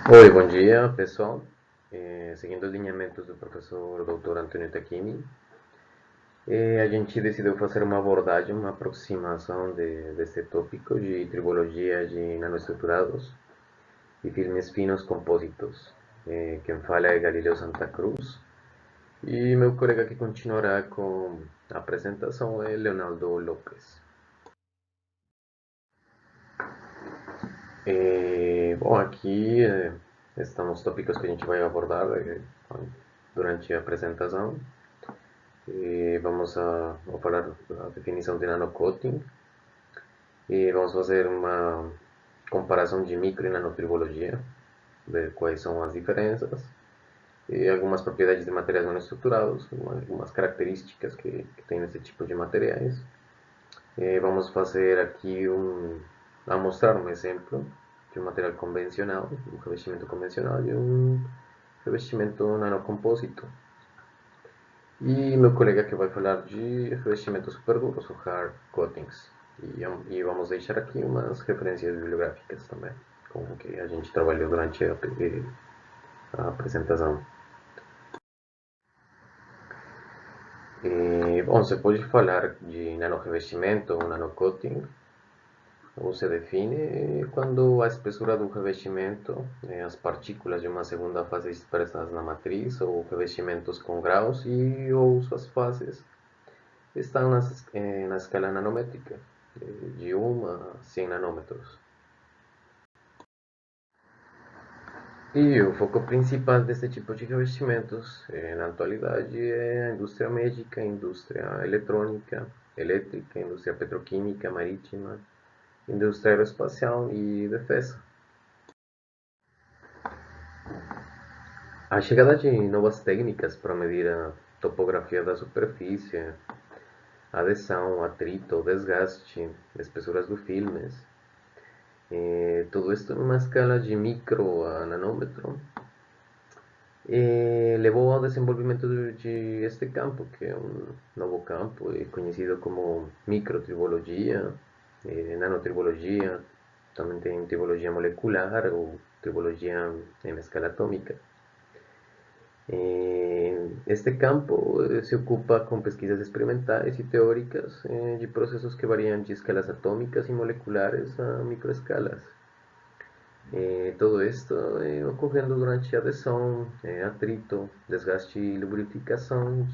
Oi, bom dia, pessoal. Seguindo os lineamentos do professor Dr. Antônio Tacchini, a gente decidiu fazer uma abordagem, uma aproximação deste tópico de tribologia de nanoestruturados e filmes finos compósitos. Quem fala é Galileu Santa Cruz e meu colega que continuará com a apresentação é Leonardo Lopes. Bom, aqui estão os tópicos que a gente vai abordar durante a apresentação. Vamos a falar da definição de nanocoating e vamos fazer uma comparação de micro e nanotribologia, ver quais são as diferenças e algumas propriedades de materiais nanoestruturados, algumas características que tem esse tipo de materiais. Vamos fazer aqui a mostrar um exemplo de um material convencional, um revestimento convencional e um revestimento nanocompósito. E meu colega que vai falar de revestimentos superduros, ou hard coatings. E vamos deixar aqui umas referências bibliográficas também, com o que a gente trabalhou durante a apresentação. Bom, você pode falar de nanorrevestimento ou nanocoating, ou se define quando a espessura do revestimento, as partículas de uma segunda fase dispersas na matriz, ou revestimentos com graus ou suas fases estão na escala nanométrica, de 1 a 100 nanômetros. E o foco principal deste tipo de revestimentos, na atualidade, é a indústria médica, a indústria eletrônica, elétrica, a indústria petroquímica, marítima, indústria aeroespacial e defesa. A chegada de novas técnicas para medir a topografia da superfície, adesão, atrito, desgaste, espessuras do filmes, todo esto en una escala de micro a nanômetro, levou ao desenvolvimento de este campo, que é um novo campo conhecido como microtribologia, nanotribologia, também tem tribologia molecular ou tribologia em escala atômica. Este campo se ocupa com pesquisas experimentais e teóricas de processos que variam de escalas atômicas e moleculares a microescalas. Todo esto ocorrendo durante a adesão, atrito, desgaste e lubrificação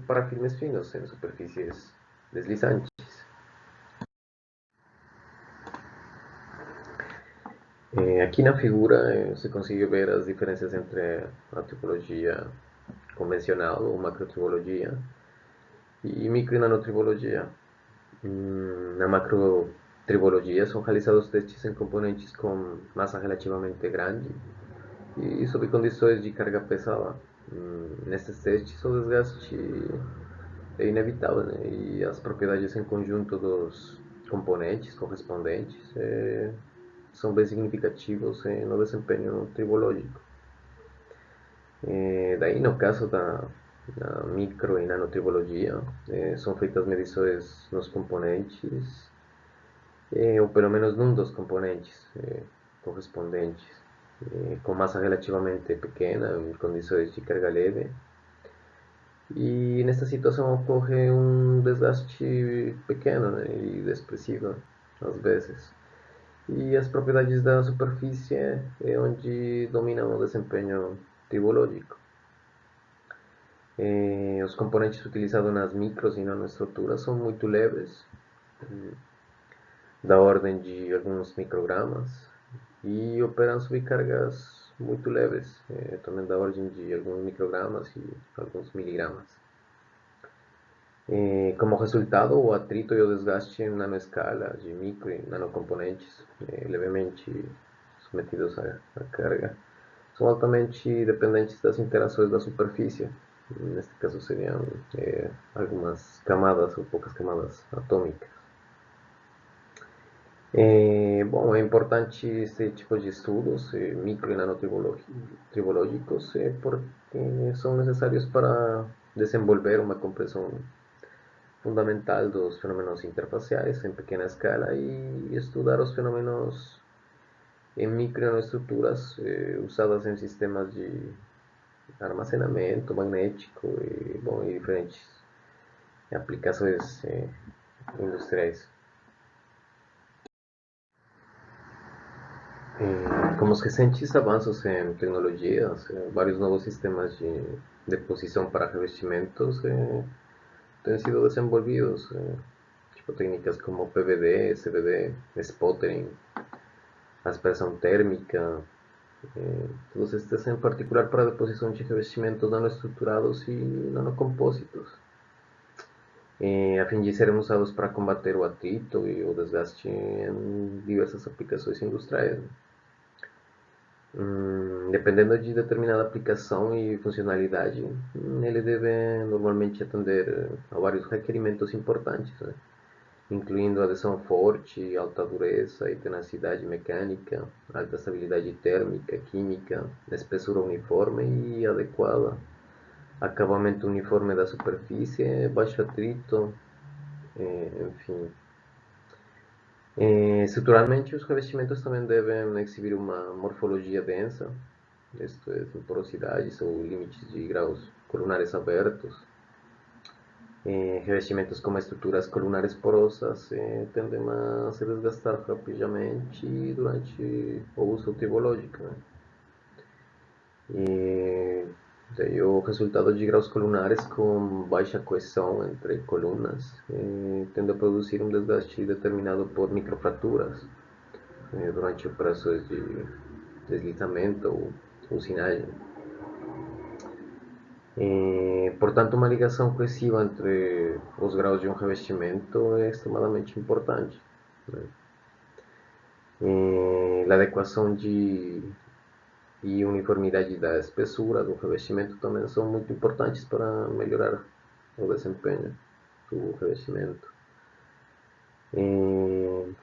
para filmes finos em superfícies deslizantes. Aqui na figura você consegue ver as diferenças entre a tribologia convencional ou macrotribologia e micro e nanotribologia. Na macrotribologia são realizados testes em componentes com massa relativamente grande e sob condições de carga pesada. Nesses testes, o desgaste é inevitável, né? E as propriedades em conjunto dos componentes correspondentes são bem significativos no desempenho tribológico. Daí, no caso da micro e nanotribologia, são feitas medições nos componentes, ou pelo menos num dos componentes correspondentes, com massa relativamente pequena, em condições de carga leve. E nessa situação ocorre um desgaste pequeno, né, e expressivo às vezes. E as propriedades da superfície é onde dominam o desempenho tribológico. Os componentes utilizados nas micros e nanoestruturas são muito leves, da ordem de alguns microgramas, e operam sob cargas muito leves, também da ordem de alguns microgramas e alguns miligramas. Como resultado, o atrito e o desgaste em nanoescala de micro e nanocomponentes levemente submetidos à carga são altamente dependentes das interações da superfície. Neste caso seriam algumas camadas ou poucas camadas atômicas. Bom, é importante esse tipo de estudos micro e nanotribológicos porque são necessários para desenvolver uma compreensão fundamental dos fenômenos interfaciais em pequena escala e estudar os fenômenos em microestruturas usadas em sistemas de armazenamento magnético e diferentes aplicações industriais. Com os recentes avanços em tecnologias, vários novos sistemas de deposição para revestimentos têm sido desenvolvidos, tipo técnicas como PVD, CVD, sputtering, aspersão térmica, todos estes em particular para deposição de revestimentos nanoestruturados e nanocompósitos, a fim de serem usados para combater o atrito e o desgaste em diversas aplicações industriais. Dependendo de determinada aplicação e funcionalidade, ele deve normalmente atender a vários requerimentos importantes, né? Incluindo adesão forte, alta dureza e tenacidade mecânica, alta estabilidade térmica, química, espessura uniforme e adequada, acabamento uniforme da superfície, baixo atrito, enfim. Estruturalmente, os revestimentos também devem exibir uma morfologia densa, isto é, porosidades ou limites de graus colunares abertos. Revestimentos com estruturas colunares porosas tendem a se desgastar rapidamente durante o uso tribológico, né? E daí o resultado de graus colunares com baixa coesão entre colunas tende a produzir um desgaste determinado por microfraturas durante operações de deslizamento ou usinagem. Portanto, uma ligação coesiva entre os graus de um revestimento é extremadamente importante, né? A adequação e uniformidade da espessura do revestimento também são muito importantes para melhorar o desempenho do revestimento.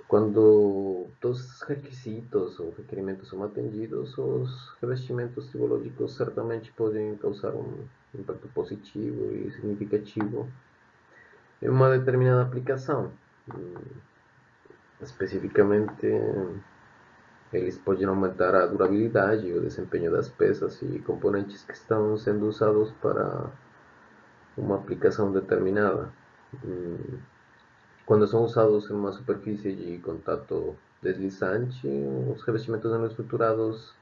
Quando todos os requisitos ou requerimentos são atendidos, os revestimentos tribológicos certamente podem causar um impacto positivo e significativo em uma determinada aplicação. Especificamente, eles podem aumentar a durabilidade e o desempenho das peças e componentes que estão sendo usados para uma aplicação determinada. Quando são usados em uma superfície de contato deslizante, os revestimentos nanoestruturados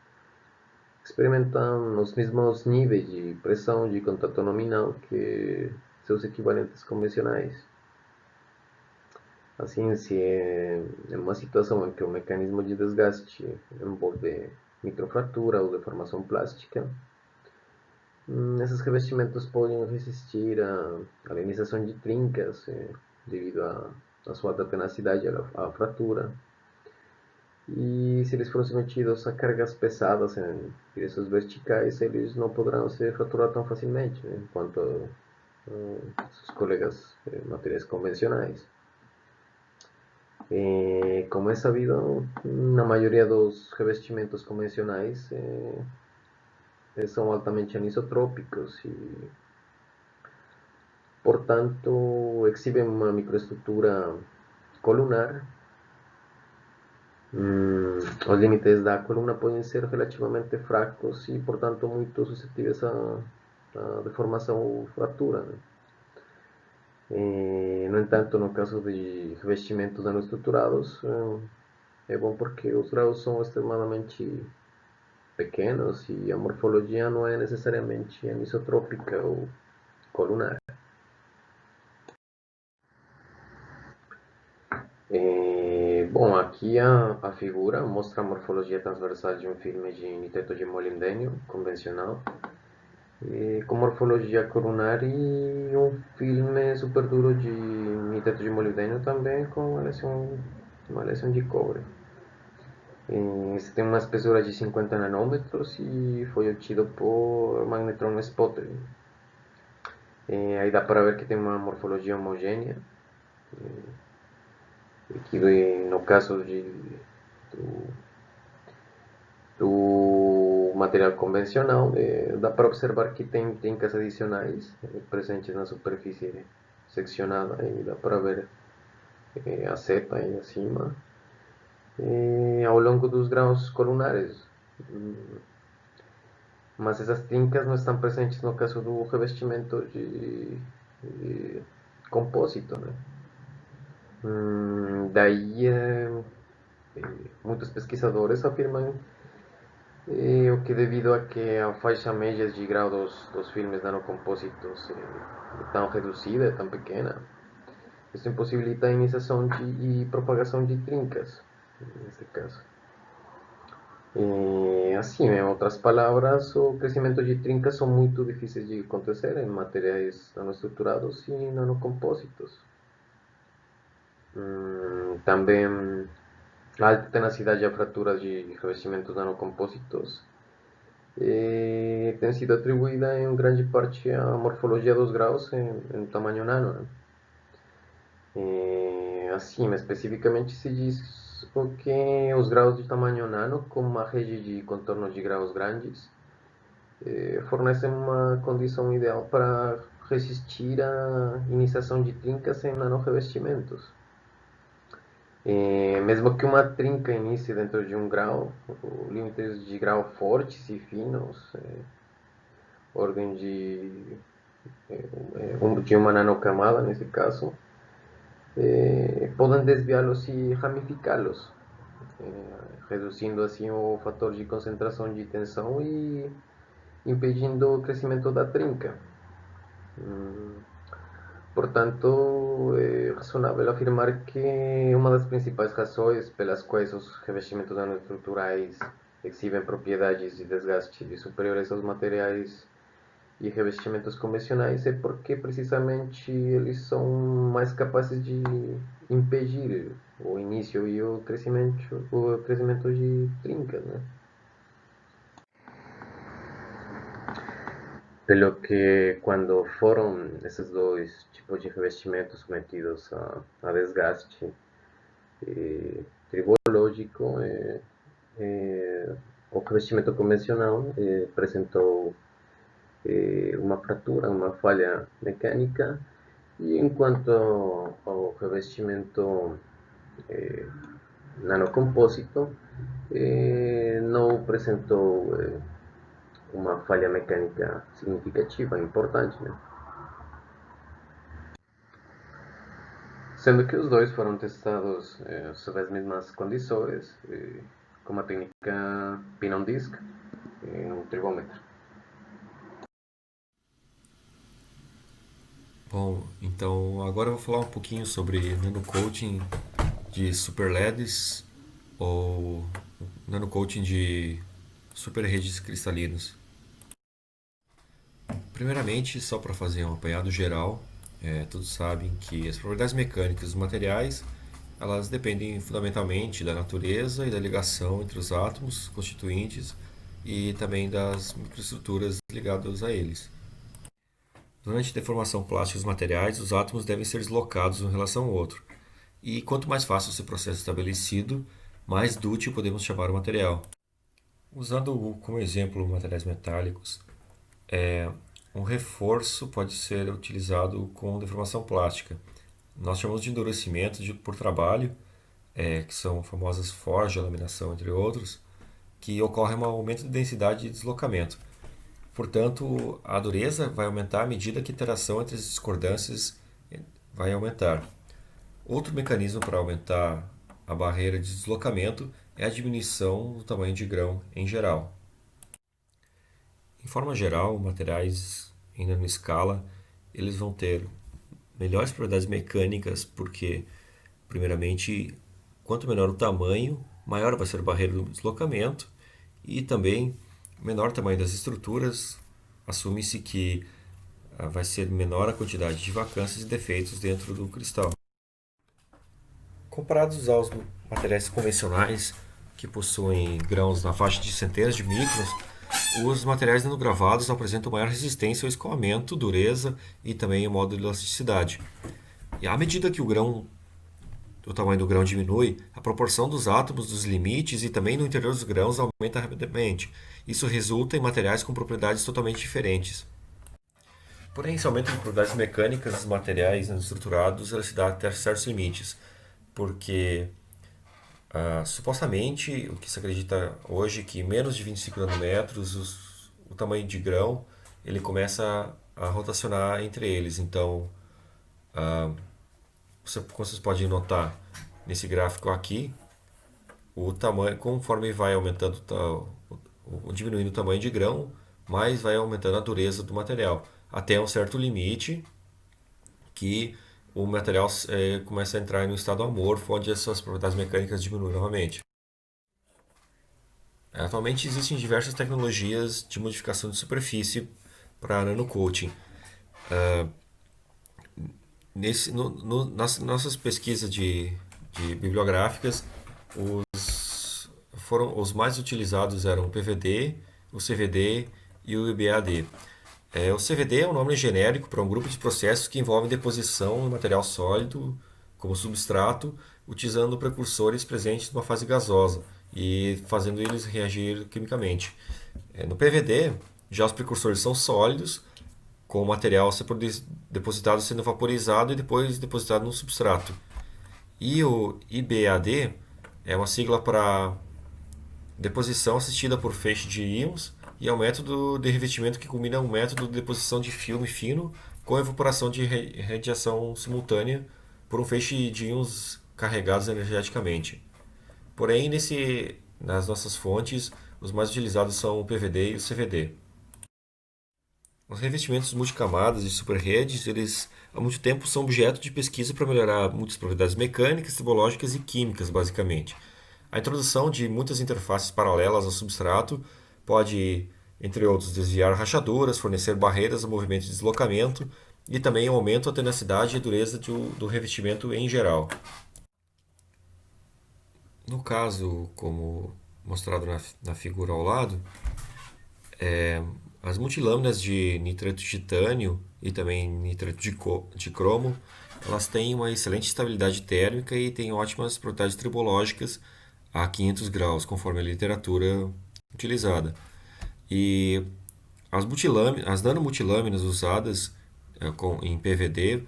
experimentam os mesmos níveis de pressão de contato nominal que seus equivalentes convencionais. Assim, se é uma situação em que o mecanismo de desgaste envolve microfratura ou deformação plástica, esses revestimentos podem resistir à lenização de trincas devido à sua alta tenacidade à fratura. E se eles forem submetidos a cargas pesadas em direções verticais, eles não poderão se fraturar tão facilmente, né, quanto seus colegas materiais convencionais. Como é sabido, na maioria dos revestimentos convencionais são altamente anisotrópicos e, portanto, exibem uma microestrutura colunar. Os limites da coluna podem ser relativamente fracos e, portanto, muito suscetíveis a deformação ou fratura, né? No entanto, no caso de revestimentos nanoestruturados, é bom porque os graus são extremadamente pequenos e a morfologia não é necessariamente anisotrópica ou colunar. Bom, aqui a figura mostra a morfologia transversal de um filme de nitreto de molibdênio convencional, com morfologia colunar e um filme super duro de nitreto de molibdênio também com uma lesão de cobre. Este tem uma espessura de 50 nanômetros e foi obtido por magnetron sputtering. Aí dá para ver que tem uma morfologia homogênea, que no caso do material convencional, dá para observar que tem trincas adicionais presentes na superfície seccionada, e dá para ver a seta aí acima. A ao longo dos grãos colunares. Mas essas trincas não estão presentes no caso do revestimento de compósito, né? Daí, muitos pesquisadores afirmam o que devido a que a faixa média de grau dos filmes nanocompósitos é tão reduzida, é tão pequena, isso impossibilita a iniciação e propagação de trincas, neste caso. Assim, em outras palavras, o crescimento de trincas são muito difíceis de acontecer em materiais nanoestruturados e nanocompósitos. Também a alta tenacidade a fraturas de revestimentos nanocompósitos tem sido atribuída em grande parte à morfologia dos graus em tamanho nano, né? Assim, especificamente se diz que os graus de tamanho nano, com uma rede de contorno de graus grandes, fornecem uma condição ideal para resistir à iniciação de trincas em nanorrevestimentos. Mesmo que uma trinca inicie dentro de um grau, limites de grau fortes e finos, ordem de uma nanocamada nesse caso, podem desviá-los e ramificá-los, reduzindo assim o fator de concentração de tensão e impedindo o crescimento da trinca. Portanto, é razoável afirmar que uma das principais razões pelas quais os revestimentos nanoestruturais exibem propriedades de desgaste superiores aos materiais e revestimentos convencionais é porque precisamente eles são mais capazes de impedir o início e o crescimento de trincas, né? Pelo que quando foram esses dois tipos de revestimentos submetidos a desgaste tribológico, o revestimento convencional apresentou uma fratura, uma falha mecânica, e enquanto ao revestimento nanocompósito não apresentou uma falha mecânica significativa, importante, né? Sendo que os dois foram testados sob as mesmas condições, com a técnica pin on disk em um tribômetro. Bom, então agora eu vou falar um pouquinho sobre nanocoating de super LEDs ou nanocoating de super redes cristalinas. Primeiramente, só para fazer um apanhado geral, todos sabem que as propriedades mecânicas dos materiais elas dependem fundamentalmente da natureza e da ligação entre os átomos constituintes e também das microestruturas ligadas a eles. Durante a deformação plástica dos materiais, os átomos devem ser deslocados em relação ao outro. E quanto mais fácil esse processo estabelecido, mais dútil podemos chamar o material. Usando como exemplo materiais metálicos, um reforço pode ser utilizado com deformação plástica. Nós chamamos de endurecimento por trabalho, que são famosas forja, laminação, entre outros, que ocorre um aumento de densidade de deslocamento. Portanto, a dureza vai aumentar à medida que a interação entre as discordâncias vai aumentar. Outro mecanismo para aumentar a barreira de deslocamento é a diminuição do tamanho de grão em geral. Em forma geral, materiais em nanoescala eles vão ter melhores propriedades mecânicas porque, primeiramente, quanto menor o tamanho, maior vai ser a barreira do deslocamento e também menor o tamanho das estruturas, assume-se que vai ser menor a quantidade de vacâncias e defeitos dentro do cristal. Comparados aos materiais convencionais, que possuem grãos na faixa de centenas de microns, os materiais nanogravados apresentam maior resistência ao escoamento, dureza e também o modo de elasticidade. E à medida que o tamanho do grão diminui, a proporção dos átomos dos limites e também no interior dos grãos aumenta rapidamente. Isso resulta em materiais com propriedades totalmente diferentes. Porém, esse aumento de propriedades mecânicas dos materiais estruturados se dá até certos limites, porque Supostamente, o que se acredita hoje é que menos de 25 nanômetros, o tamanho de grão, ele começa a rotacionar entre eles. Então, como vocês podem notar nesse gráfico aqui, o tamanho, conforme vai aumentando, diminuindo o tamanho de grão, mais vai aumentando a dureza do material, até um certo limite que o material começa a entrar em um estado amorfo, onde as suas propriedades mecânicas diminuem novamente. Atualmente existem diversas tecnologias de modificação de superfície para nanocoating. Nas nossas pesquisas de bibliográficas, os mais utilizados eram o PVD, o CVD e o IBAD. O CVD é um nome genérico para um grupo de processos que envolvem deposição em material sólido como substrato, utilizando precursores presentes numa fase gasosa e fazendo eles reagir quimicamente. No PVD, já os precursores são sólidos, com o material depositado sendo vaporizado e depois depositado no substrato. E o IBAD é uma sigla para deposição assistida por feixe de íons e é um método de revestimento que combina um método de deposição de filme fino com evaporação de radiação simultânea por um feixe de íons carregados energeticamente. Porém, nas nossas fontes, os mais utilizados são o PVD e o CVD. Os revestimentos multicamadas de superredes, eles há muito tempo são objeto de pesquisa para melhorar muitas propriedades mecânicas, tribológicas e químicas, basicamente. A introdução de muitas interfaces paralelas ao substrato pode, entre outros, desviar rachaduras, fornecer barreiras ao movimento de deslocamento e também aumenta a tenacidade e dureza do revestimento em geral. No caso, como mostrado na figura ao lado, as multilâminas de nitreto de titânio e também nitreto de cromo, elas têm uma excelente estabilidade térmica e têm ótimas propriedades tribológicas a 500 graus, conforme a literatura utilizada. E as nanomultilâminas usadas em PVD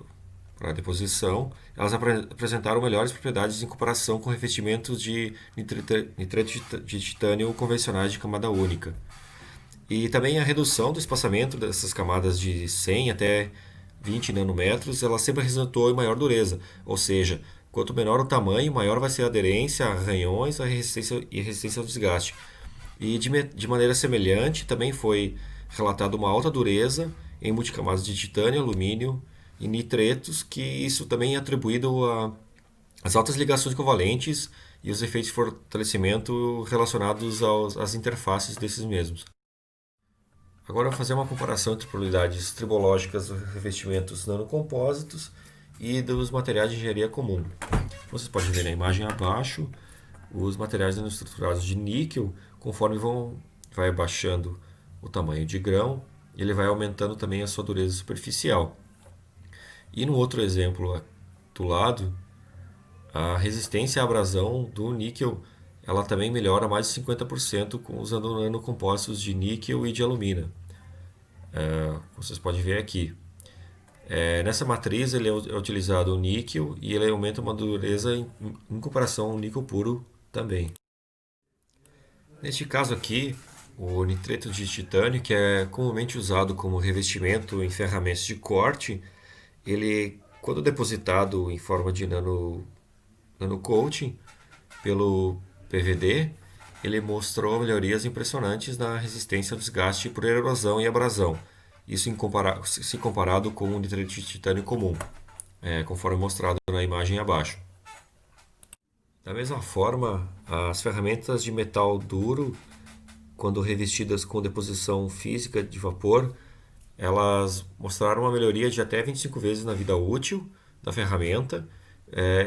para deposição, elas apresentaram melhores propriedades em comparação com revestimentos de nitreto de titânio convencionais de camada única. E também a redução do espaçamento dessas camadas de 100 até 20 nanômetros, ela sempre resultou em maior dureza, ou seja, quanto menor o tamanho, maior vai ser a aderência a arranhões e resistência ao desgaste. E de maneira semelhante, também foi relatada uma alta dureza em multicamadas de titânio, alumínio e nitretos, que isso também é atribuído às altas ligações covalentes e os efeitos de fortalecimento relacionados às interfaces desses mesmos. Agora eu vou fazer uma comparação entre probabilidades tribológicas dos revestimentos nanocompósitos e dos materiais de engenharia comum. Vocês podem ver na imagem abaixo os materiais nanoestruturados de níquel, conforme vai abaixando o tamanho de grão, ele vai aumentando também a sua dureza superficial. E no outro exemplo do lado, a resistência à abrasão do níquel ela também melhora mais de 50% usando nanocompósitos de níquel e de alumina. Vocês podem ver aqui. Nessa matriz ele é utilizado o níquel e ele aumenta uma dureza em comparação ao níquel puro também. Neste caso aqui, o nitreto de titânio, que é comumente usado como revestimento em ferramentas de corte, ele, quando depositado em forma de nanocoating pelo PVD, ele mostrou melhorias impressionantes na resistência ao desgaste por erosão e abrasão. Isso se comparado com o nitreto de titânio comum, conforme mostrado na imagem abaixo. Da mesma forma, as ferramentas de metal duro, quando revestidas com deposição física de vapor, elas mostraram uma melhoria de até 25 vezes na vida útil da ferramenta,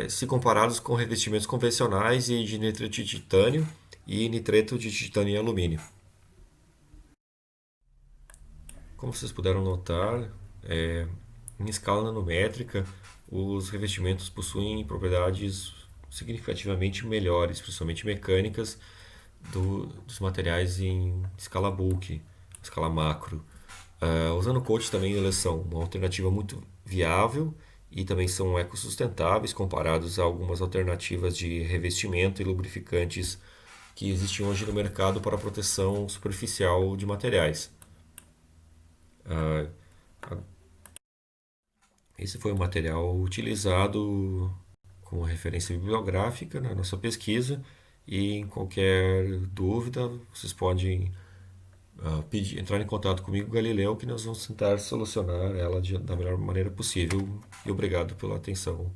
se comparados com revestimentos convencionais e de nitreto de titânio e nitreto de titânio e alumínio. Como vocês puderam notar, em escala nanométrica, os revestimentos possuem propriedades significativamente melhores, principalmente mecânicas, dos materiais em escala bulk, escala macro. Os nanocoats também eles são uma alternativa muito viável e também são ecossustentáveis comparados a algumas alternativas de revestimento e lubrificantes que existem hoje no mercado para proteção superficial de materiais. Ah, Esse foi o material utilizado como referência bibliográfica na nossa pesquisa e em qualquer dúvida vocês podem entrar em contato comigo, Galileu, que nós vamos tentar solucionar ela da melhor maneira possível. E obrigado pela atenção.